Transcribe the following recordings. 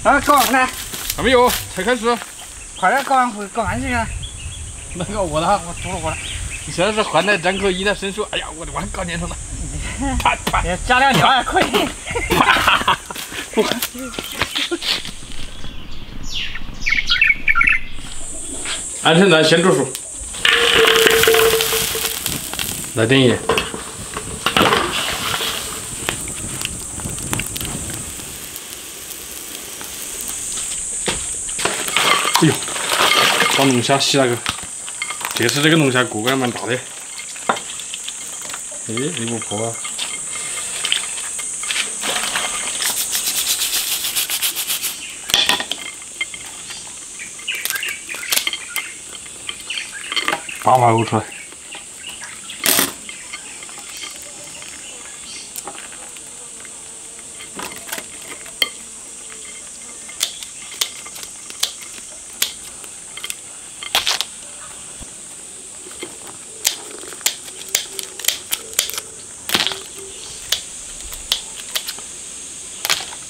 啊，搞完了，还没有，才开始。快点搞完回搞完去啊！那个我的，我煮了我了。你现在是换来张口一的伸手，哎呀，我的碗搞粘上了。啪啪，加两条也可以。啪！安全带先着手，来点盐。哎呦，把龙虾洗那个，这次这个龙虾个还蛮大的。哎，这不破啊。把它露出来。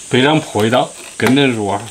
非常破一刀，跟得入啊！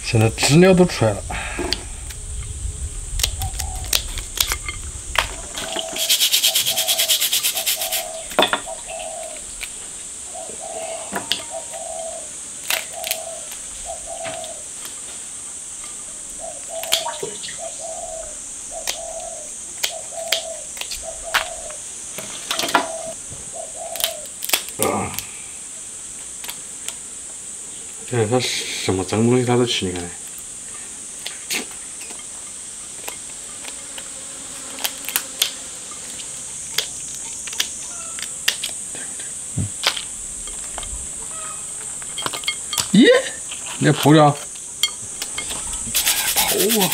现在知了都出来了。看它什么脏东西它都吃，你看。咦，你破了？泡啊！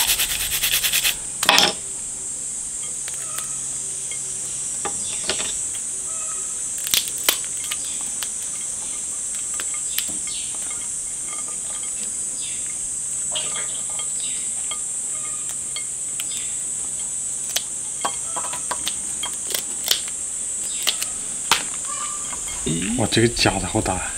哇，这个夹子好大啊！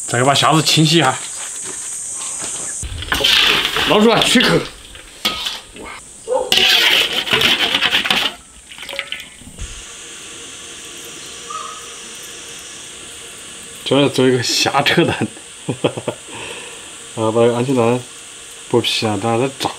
再把虾子清洗一下，捞出来去壳。这要做一个虾扯蛋，把安全带剥皮啊，等下再炸。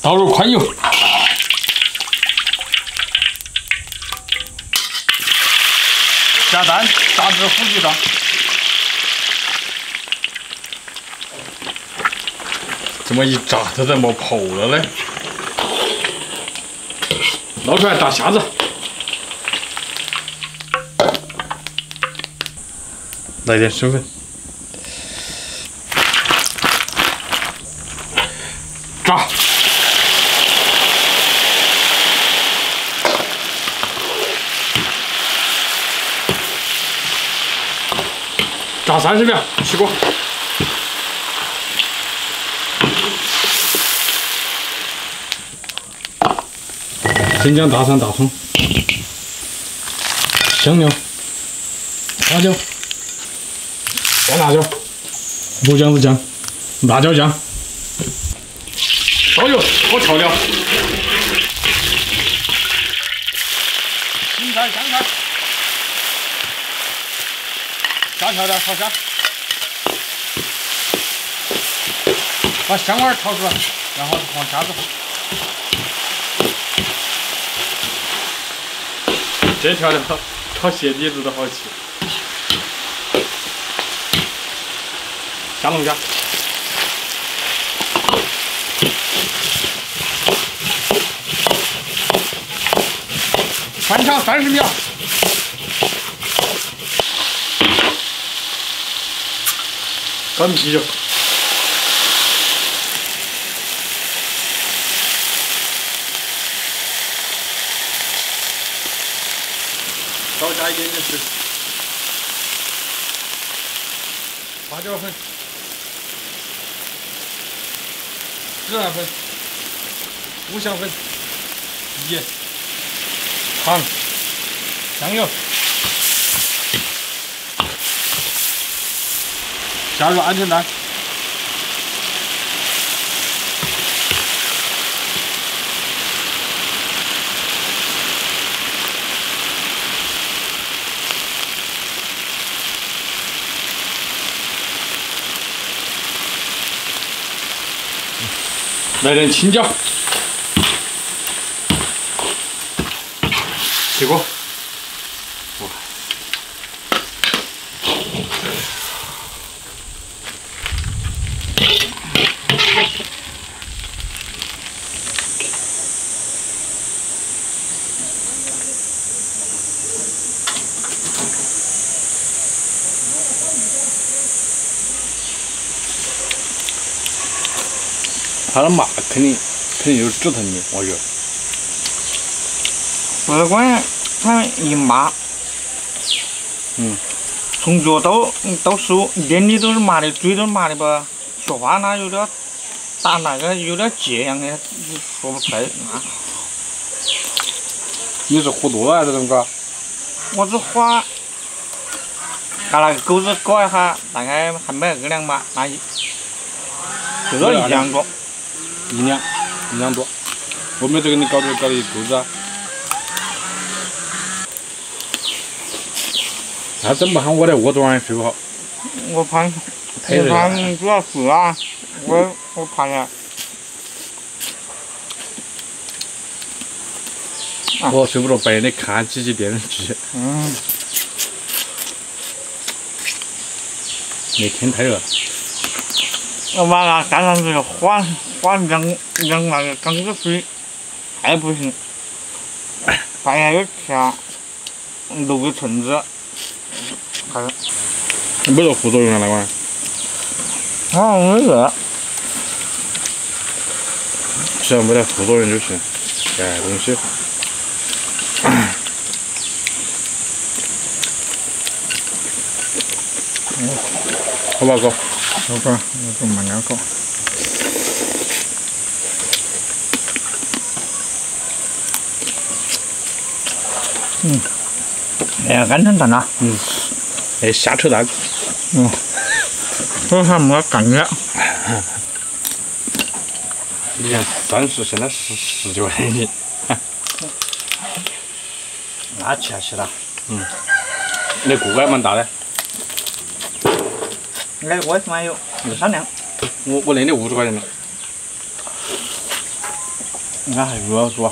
倒入宽油，下蛋，炸至虎皮状。这么一炸，它才没泡了嘞。捞出来炸虾子，来点生粉。 炸，炸30秒，起锅。生姜、大蒜、大葱、香料、花椒、干辣椒、木姜子酱、辣椒酱。 烧油和调料，芹菜、香菜，加调料炒香，把香味儿炒出来，然后放虾子。这调料炒蟹底子都好吃。下龙虾。 翻炒30秒，干啤酒，少加一点点水，花椒粉、孜然粉、五香粉、盐。 糖、香油，加入鹌鹑蛋，来点青椒。 起锅，哇！它的麻肯定有指头的，我觉得。 不管它一麻，从脚到手，眼里都是麻的，嘴都是麻的吧？说话那有点打那个有点结样的，说不出来啊。你是喝多了还是怎么搞？我是花，把那个钩子搞一下，大概还买个2把，那最多1两多。1两多。我没这个你搞的一钩子啊。 那整不好，我在卧床也睡不好。我怕你主要是啊，我怕呀。我睡不着，白天得看几集电视剧。那天太热。我把那干上这个换两那个缸子水，还不行。半夜又吃露个橙子。 没得副作用啊，那玩意没事。只要没得副作用就行。这东西，好吧，哥。好吧，我就慢点搞。哎呀，鹌鹑蛋呐。哎，虾扯蛋。我还没感觉。以前30，现在19块钱。那确实了。那锅还蛮大的。那我起码有2-3两。我那里50块钱的。那还热多。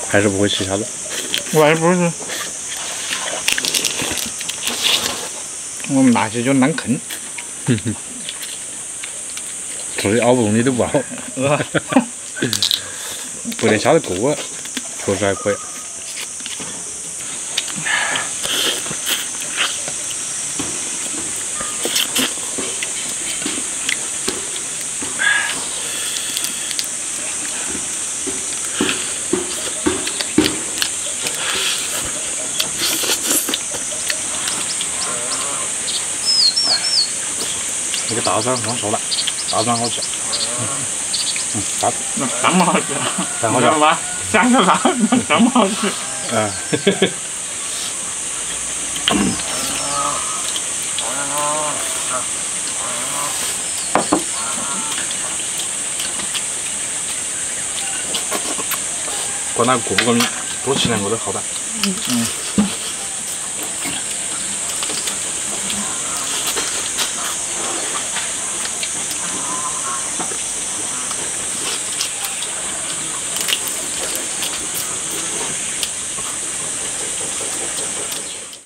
还是不会吃虾子。我还不是，我们那些就难啃。吃的好不容易都不好，不得虾子过，确实还可以。那个大蒜刚说了，大蒜好吃。大那这么好吃，然后就吧，想个啥？这么好吃。管他过不过敏，多吃2个都好的。